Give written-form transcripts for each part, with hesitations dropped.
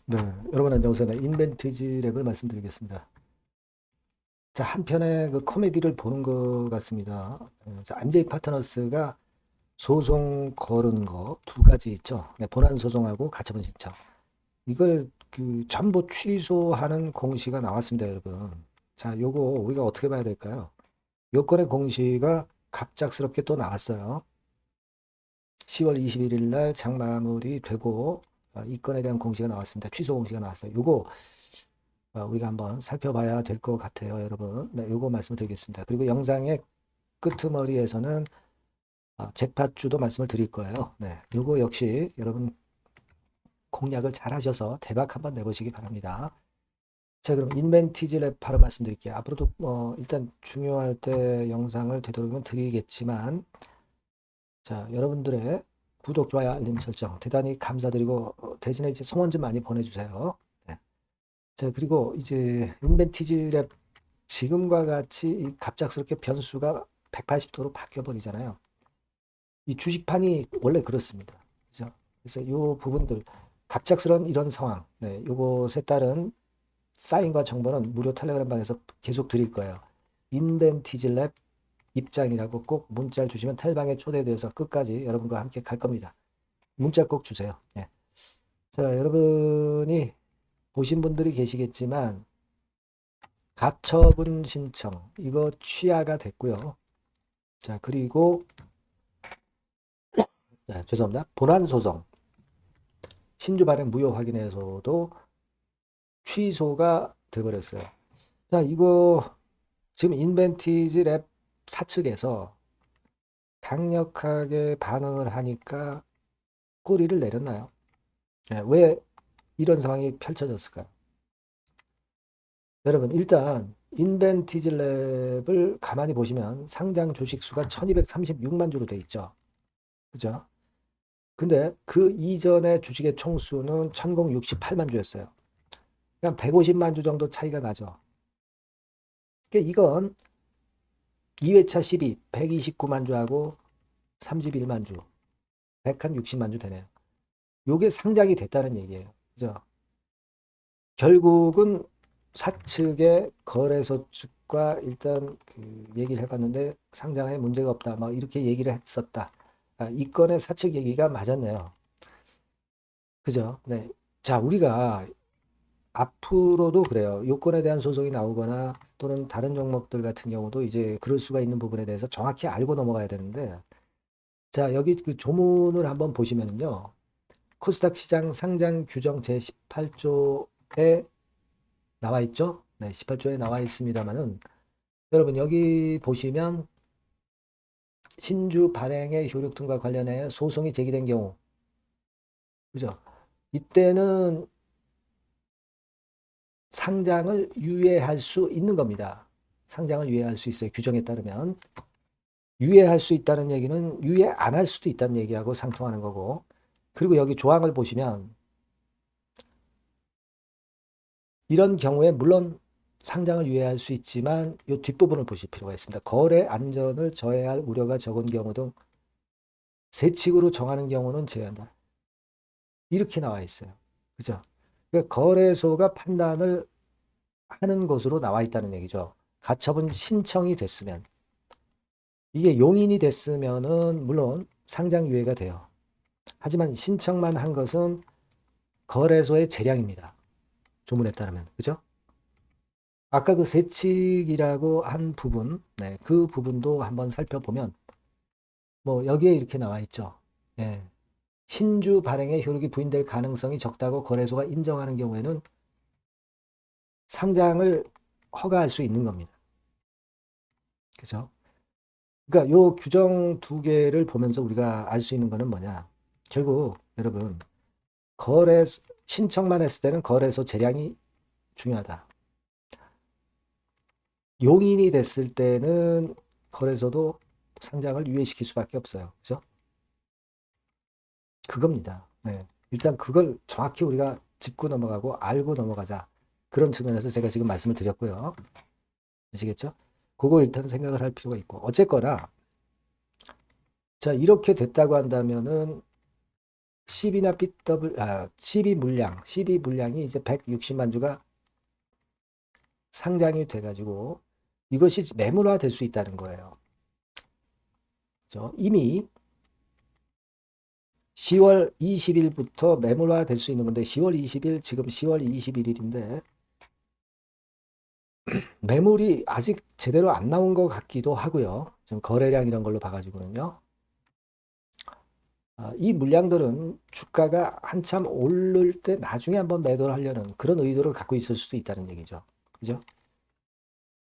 네, 여러분 안녕하세요. 네, 인벤티지 랩을 말씀드리겠습니다. 자, 한편의 그 코미디를 보는 것 같습니다. 자, MJ 파트너스가 소송 걸은 거 두 가지 있죠. 네, 본안 소송하고 가처분 신청. 이걸 그 전부 취소하는 공시가 나왔습니다, 여러분. 자, 요거 우리가 어떻게 봐야 될까요? 요건의 공시가 갑작스럽게 또 나왔어요. 10월 21일 날 장마무리 되고 이 건에 대한 공시가 나왔습니다. 취소 공시가 나왔어요. 요거 우리가 한번 살펴봐야 될 것 같아요, 여러분. 네, 요거 말씀을 드리겠습니다. 그리고 영상의 끄트머리에서는 잭팟주도 말씀을 드릴 거예요. 네, 요거 역시 여러분 공략을 잘 하셔서 대박 한번 내보시기 바랍니다. 자, 그럼 인벤티지 랩 바로 말씀드릴게요. 앞으로도 일단 중요할 때 영상을 되도록이면 드리겠지만, 자, 여러분들의 구독, 좋아요, 알림 설정 대단히 감사드리고 대신에 이제 성원 좀 많이 보내주세요. 네. 자, 그리고 이제 인벤티지 랩 지금과 같이 이 갑작스럽게 변수가 180도로 바뀌어 버리잖아요. 이 주식판이 원래 그렇습니다. 그죠? 그래서 이 부분들 갑작스런 이런 상황, 네, 요것에 따른 사인과 정보는 무료 텔레그램 방에서 계속 드릴 거예요. 인벤티지랩 입장이라고 꼭 문자를 주시면 텔방에 초대돼서 끝까지 여러분과 함께 갈 겁니다. 문자 꼭 주세요. 네. 자, 여러분이 보신 분들이 계시겠지만 가처분 신청 이거 취하가 됐고요. 자, 그리고 죄송합니다. 본안소송 신주 발행 무효 확인에서도 취소가 돼버렸어요. 자, 이거 지금 인벤티지 랩 사측에서 강력하게 반응을 하니까 꼬리를 내렸나요? 왜 이런 상황이 펼쳐졌을까요? 여러분, 일단 인벤티지 랩을 가만히 보시면 상장 주식 수가 1236만 주로 돼 있죠. 그죠? 근데 그 이전의 주식의 총수는 1068만 주였어요. 그냥 150만 주 정도 차이가 나죠. 그러니까 이건 2회차 12, 129만 주하고 31만 주, 160만 주 되네요. 요게 상장이 됐다는 얘기예요. 그죠? 결국은 사측의 거래소 측과 일단 그 얘기를 해봤는데 상장에 문제가 없다. 뭐 이렇게 얘기를 했었다. 이 건의 사측 얘기가 맞았네요. 그죠? 네. 자, 우리가 앞으로도 그래요. 요건에 대한 소송이 나오거나 또는 다른 종목들 같은 경우도 이제 그럴 수가 있는 부분에 대해서 정확히 알고 넘어가야 되는데, 자, 여기 그 조문을 한번 보시면요. 코스닥 시장 상장 규정 제18조에 나와 있죠? 네, 18조에 나와 있습니다만은 여러분 여기 보시면 신주 발행의 효력 등과 관련해 소송이 제기된 경우, 그죠? 이때는 상장을 유예할 수 있는 겁니다. 상장을 유예할 수 있어요. 규정에 따르면. 유예할 수 있다는 얘기는 유예 안 할 수도 있다는 얘기하고 상통하는 거고. 그리고 여기 조항을 보시면 이런 경우에 물론 상장을 유예할 수 있지만 이 뒷부분을 보실 필요가 있습니다. 거래 안전을 저해할 우려가 적은 경우 등 세칙으로 정하는 경우는 제외한다. 이렇게 나와 있어요. 그죠? 그러니까 거래소가 판단을 하는 것으로 나와 있다는 얘기죠. 가처분 신청이 됐으면. 이게 용인이 됐으면은 물론 상장 유예가 돼요. 하지만 신청만 한 것은 거래소의 재량입니다. 조문에 따르면. 그죠? 아까 그 세칙이라고 한 부분, 네, 그 부분도 한번 살펴보면 뭐 여기에 이렇게 나와 있죠. 예. 신주 발행의 효력이 부인될 가능성이 적다고 거래소가 인정하는 경우에는 상장을 허가할 수 있는 겁니다. 그죠? 그러니까 요 규정 두 개를 보면서 우리가 알 수 있는 거는 뭐냐? 결국 여러분 거래 신청만 했을 때는 거래소 재량이 중요하다. 용인이 됐을 때는 거래소도 상장을 유예시킬 수밖에 없어요. 그죠? 그겁니다. 네. 일단 그걸 정확히 우리가 짚고 넘어가고 알고 넘어가자. 그런 측면에서 제가 지금 말씀을 드렸고요. 아시겠죠? 그거 일단 생각을 할 필요가 있고. 어쨌거나, 자, 이렇게 됐다고 한다면은 12나 BW, 12물량이 이제 160만 주가 상장이 돼가지고 이것이 매물화 될 수 있다는 거예요. 그죠? 이미 10월 20일부터 매물화 될 수 있는 건데 10월 20일, 지금 10월 21일인데 매물이 아직 제대로 안 나온 것 같기도 하고요. 지금 거래량 이런 걸로 봐가지고는요. 이 물량들은 주가가 한참 오를 때 나중에 한번 매도를 하려는 그런 의도를 갖고 있을 수도 있다는 얘기죠. 그죠?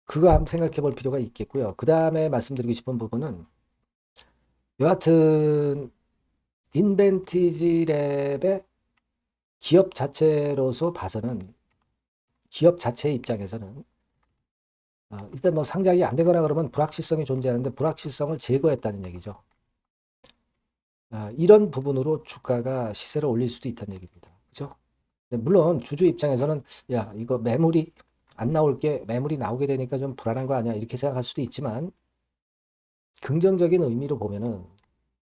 그거 한번 생각해 볼 필요가 있겠고요. 그 다음에 말씀드리고 싶은 부분은 여하튼 인벤티지 랩의 기업 자체로서 봐서는 기업 자체의 입장에서는 일단 뭐 상장이 안 되거나 그러면 불확실성이 존재하는데 불확실성을 제거했다는 얘기죠. 이런 부분으로 주가가 시세를 올릴 수도 있다는 얘기입니다. 그죠? 물론 주주 입장에서는 야 이거 매물이 안 나올 게 매물이 나오게 되니까 좀 불안한 거 아니야 이렇게 생각할 수도 있지만 긍정적인 의미로 보면은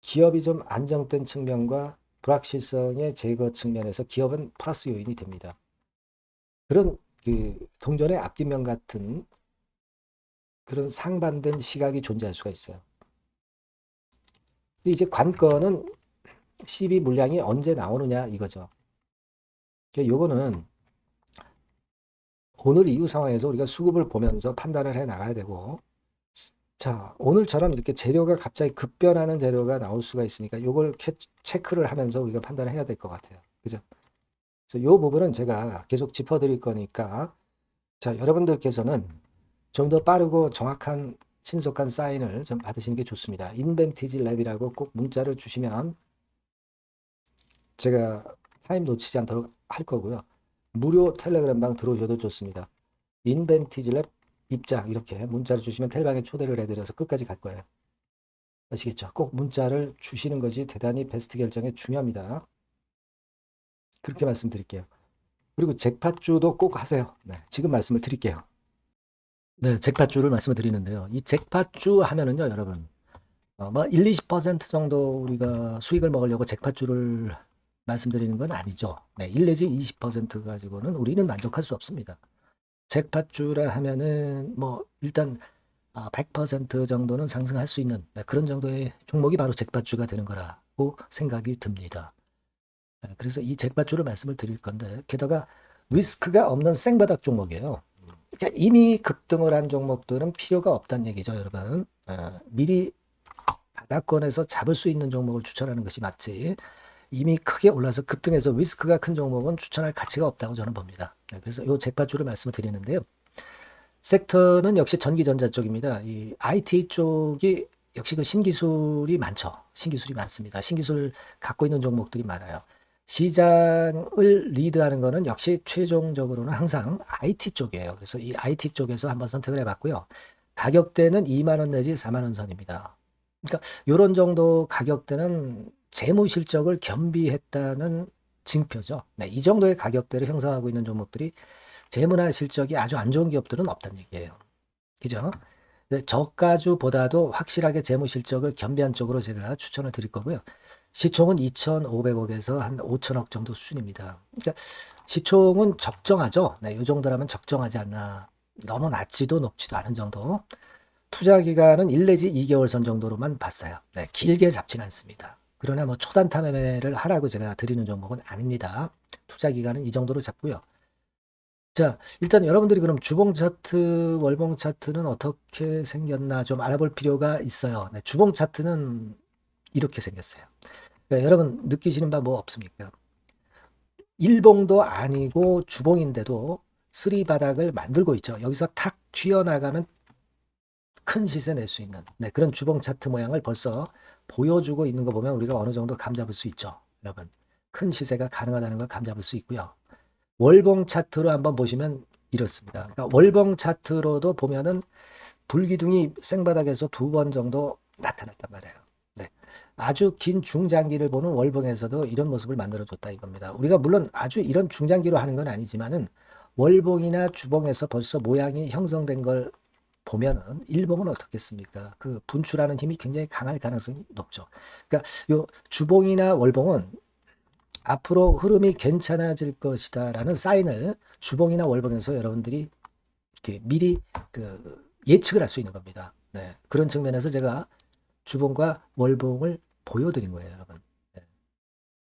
기업이 좀 안정된 측면과 불확실성의 제거 측면에서 기업은 플러스 요인이 됩니다. 그런 그 동전의 앞뒷면 같은 그런 상반된 시각이 존재할 수가 있어요. 이제 관건은 12 물량이 언제 나오느냐 이거죠. 요거는 오늘 이후 상황에서 우리가 수급을 보면서 판단을 해 나가야 되고 자 오늘처럼 이렇게 재료가 갑자기 급변하는 재료가 나올 수가 있으니까 요걸 체크를 하면서 우리가 판단을 해야 될 것 같아요. 그죠? 그래서 요 부분은 제가 계속 짚어드릴 거니까 자 여러분들께서는 좀 더 빠르고 정확한 신속한 사인을 좀 받으시는 게 좋습니다. 인벤티지 랩이라고 꼭 문자를 주시면 제가 타임 놓치지 않도록 할 거고요. 무료 텔레그램방 들어오셔도 좋습니다. 인벤티지 랩 입장 이렇게 문자를 주시면 텔방에 초대를 해드려서 끝까지 갈 거예요. 아시겠죠? 꼭 문자를 주시는 것이 대단히 베스트 결정에 중요합니다. 그렇게 말씀드릴게요. 그리고 잭팟주도 꼭 하세요. 네, 지금 말씀을 드릴게요. 네, 잭팟주를 말씀을 드리는데요. 이 잭팟주 하면은요, 여러분, 뭐 1, 20% 정도 우리가 수익을 먹으려고 잭팟주를 말씀드리는 건 아니죠. 네, 1 내지 20% 가지고는 우리는 만족할 수 없습니다. 잭팟주라 하면은 뭐 일단 100% 정도는 상승할 수 있는 그런 정도의 종목이 바로 잭팟주가 되는 거라고 생각이 듭니다. 그래서 이 잭팟주를 말씀을 드릴 건데 게다가 리스크가 없는 생바닥 종목이에요. 그러니까 이미 급등을 한 종목들은 필요가 없다는 얘기죠, 여러분. 미리 바닥권에서 잡을 수 있는 종목을 추천하는 것이 맞지. 이미 크게 올라서 급등해서 리스크가 큰 종목은 추천할 가치가 없다고 저는 봅니다. 그래서 이 잭팟주를 말씀을 드리는데요. 섹터는 역시 전기전자 쪽입니다. 이 IT 쪽이 역시 그 신기술이 많죠. 신기술이 많습니다. 신기술 갖고 있는 종목들이 많아요. 시장을 리드하는 거는 역시 최종적으로는 항상 IT 쪽이에요. 그래서 이 IT 쪽에서 한번 선택을 해봤고요. 가격대는 2만 원 내지 4만 원 선입니다. 그러니까 이런 정도 가격대는 재무 실적을 겸비했다는 징표죠. 네, 이 정도의 가격대를 형성하고 있는 종목들이 재무나 실적이 아주 안 좋은 기업들은 없다는 얘기예요. 그죠? 저가주보다도 확실하게 재무 실적을 겸비한 쪽으로 제가 추천을 드릴 거고요. 시총은 2,500억에서 한 5천억 정도 수준입니다. 그러니까 시총은 적정하죠. 네, 이 정도라면 적정하지 않나. 너무 낮지도 높지도 않은 정도. 투자 기간은 1 내지 2개월 선 정도로만 봤어요. 네, 길게 잡지는 않습니다. 그러나 뭐 초단타 매매를 하라고 제가 드리는 종목은 아닙니다. 투자 기간은 이 정도로 잡고요. 자, 일단 여러분들이 그럼 주봉 차트, 월봉 차트는 어떻게 생겼나 좀 알아볼 필요가 있어요. 네, 주봉 차트는 이렇게 생겼어요. 네, 여러분 느끼시는 바 뭐 없습니까? 일봉도 아니고 주봉인데도 쓰리 바닥을 만들고 있죠. 여기서 탁 튀어나가면 큰 시세 낼 수 있는 그런 주봉 차트 모양을 벌써 보여주고 있는 거 보면 우리가 어느 정도 감잡을 수 있죠. 여러분 큰 시세가 가능하다는 걸 감잡을 수 있고요. 월봉 차트로 한번 보시면 이렇습니다. 그러니까 월봉 차트로도 보면은 불기둥이 생바닥에서 2번 정도 나타났단 말이에요. 네. 아주 긴 중장기를 보는 월봉에서도 이런 모습을 만들어줬다 이겁니다. 우리가 물론 아주 이런 중장기로 하는 건 아니지만은 월봉이나 주봉에서 벌써 모양이 형성된 걸 보면은 일봉은 어떻겠습니까? 그 분출하는 힘이 굉장히 강할 가능성이 높죠. 그러니까 요 주봉이나 월봉은 앞으로 흐름이 괜찮아질 것이다라는 사인을 주봉이나 월봉에서 여러분들이 이렇게 미리 그 예측을 할 수 있는 겁니다. 네. 그런 측면에서 제가 주봉과 월봉을 보여드린 거예요, 여러분. 네.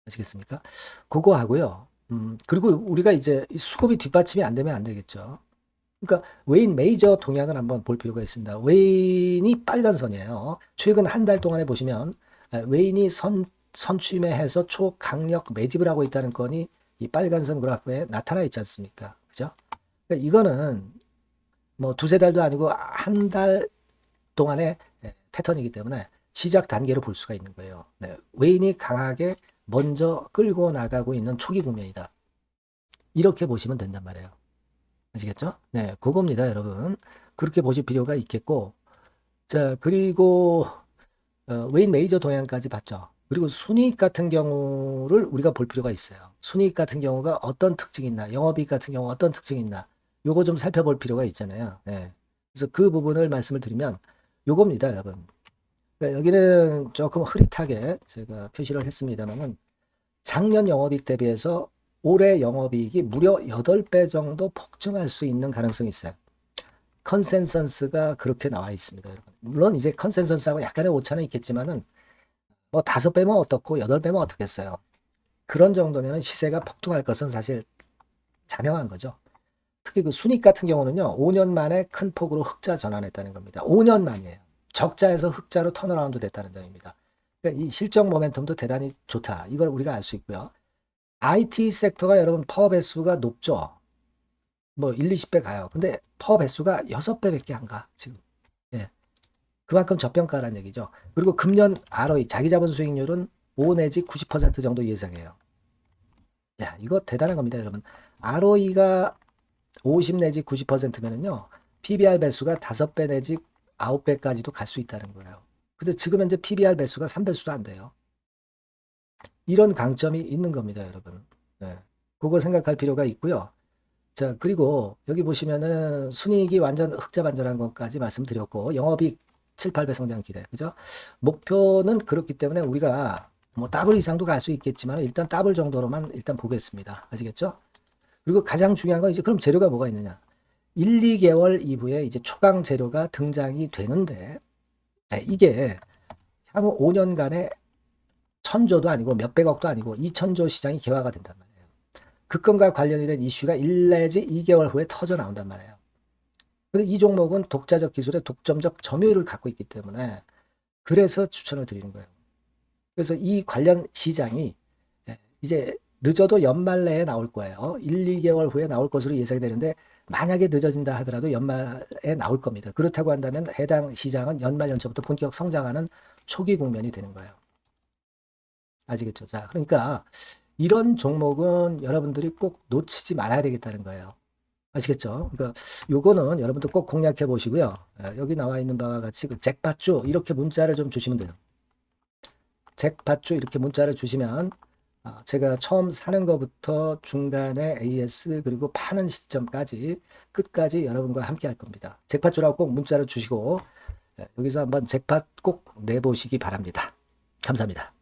아시겠습니까? 그거 하고요. 그리고 우리가 이제 수급이 뒷받침이 안 되면 안 되겠죠. 그러니까 웨인 메이저 동향을 한번 볼 필요가 있습니다. 웨인이 빨간 선이에요. 최근 한 달 동안에 보시면 웨인이 선취매해서 초강력 매집을 하고 있다는 건이 이 빨간 선 그래프에 나타나 있지 않습니까? 그죠? 그러니까 이거는 뭐 두세 달도 아니고 한 달 동안의 패턴이기 때문에 시작 단계로 볼 수가 있는 거예요. 네, 웨인이 강하게 먼저 끌고 나가고 있는 초기 국면이다. 이렇게 보시면 된단 말이에요. 아시겠죠? 네, 그겁니다, 여러분. 그렇게 보실 필요가 있겠고, 자, 그리고 웨인 메이저 동향까지 봤죠. 그리고 순이익 같은 경우를 우리가 볼 필요가 있어요. 순이익 같은 경우가 어떤 특징이 있나, 영업이익 같은 경우 어떤 특징이 있나, 요거 좀 살펴볼 필요가 있잖아요. 네. 그래서 그 부분을 말씀을 드리면 요겁니다, 여러분. 그러니까 여기는 조금 흐릿하게 제가 표시를 했습니다만은 작년 영업이익 대비해서 올해 영업이익이 무려 8배 정도 폭증할 수 있는 가능성이 있어요. 컨센서스가 그렇게 나와 있습니다, 여러분. 물론 이제 컨센서스하고 약간의 오차는 있겠지만은 뭐 5배면 어떻고 8배면 어떻겠어요. 그런 정도면 시세가 폭등할 것은 사실 자명한 거죠. 특히 그 순익 같은 경우는요, 5년 만에 큰 폭으로 흑자 전환했다는 겁니다. 5년 만이에요. 적자에서 흑자로 턴어라운드 됐다는 점입니다. 그러니까 이 실적 모멘텀도 대단히 좋다. 이걸 우리가 알 수 있고요. IT 섹터가 여러분 파워 배수가 높죠. 뭐 1, 20배 가요. 근데 파워 배수가 6배밖에 안 가, 지금. 예. 그만큼 저평가라는 얘기죠. 그리고 금년 ROE, 자기 자본 수익률은 5 내지 90% 정도 예상해요. 야, 이거 대단한 겁니다, 여러분. ROE가 50 내지 90%면은요, PBR 배수가 5배 내지 9배까지도 갈 수 있다는 거예요. 근데 지금 현재 PBR 배수가 3배수도 안 돼요. 이런 강점이 있는 겁니다, 여러분. 네. 그거 생각할 필요가 있고요. 자, 그리고 여기 보시면은 순이익이 완전 흑자 반전한 것까지 말씀드렸고, 영업이익 7, 8배 성장 기대. 그죠? 목표는 그렇기 때문에 우리가 뭐 더블 이상도 갈 수 있겠지만 일단 더블 정도로만 일단 보겠습니다. 아시겠죠? 그리고 가장 중요한 건 이제 그럼 재료가 뭐가 있느냐? 1, 2개월 이후에 이제 초강 재료가 등장이 되는데, 이게 향후 5년간의 천조도 아니고 몇백억도 아니고 2천조 시장이 개화가 된단 말이에요. 그 건과 관련이 된 이슈가 1 내지 2개월 후에 터져 나온단 말이에요. 근데 이 종목은 독자적 기술의 독점적 점유율을 갖고 있기 때문에 그래서 추천을 드리는 거예요. 그래서 이 관련 시장이 이제 늦어도 연말 내에 나올 거예요. 1, 2개월 후에 나올 것으로 예상이 되는데 만약에 늦어진다 하더라도 연말에 나올 겁니다. 그렇다고 한다면 해당 시장은 연말 연초부터 본격 성장하는 초기 국면이 되는 거예요. 아시겠죠? 자, 그러니까 이런 종목은 여러분들이 꼭 놓치지 말아야 되겠다는 거예요. 아시겠죠? 그러니까 요거는 여러분들 꼭 공략해 보시고요. 여기 나와 있는 바와 같이 그 잭팟주 이렇게 문자를 좀 주시면 돼요. 잭팟주 이렇게 문자를 주시면 제가 처음 사는 것부터 중간에 AS 그리고 파는 시점까지 끝까지 여러분과 함께 할 겁니다. 잭팟주라고 꼭 문자를 주시고 여기서 한번 잭팟 꼭 내보시기 바랍니다. 감사합니다.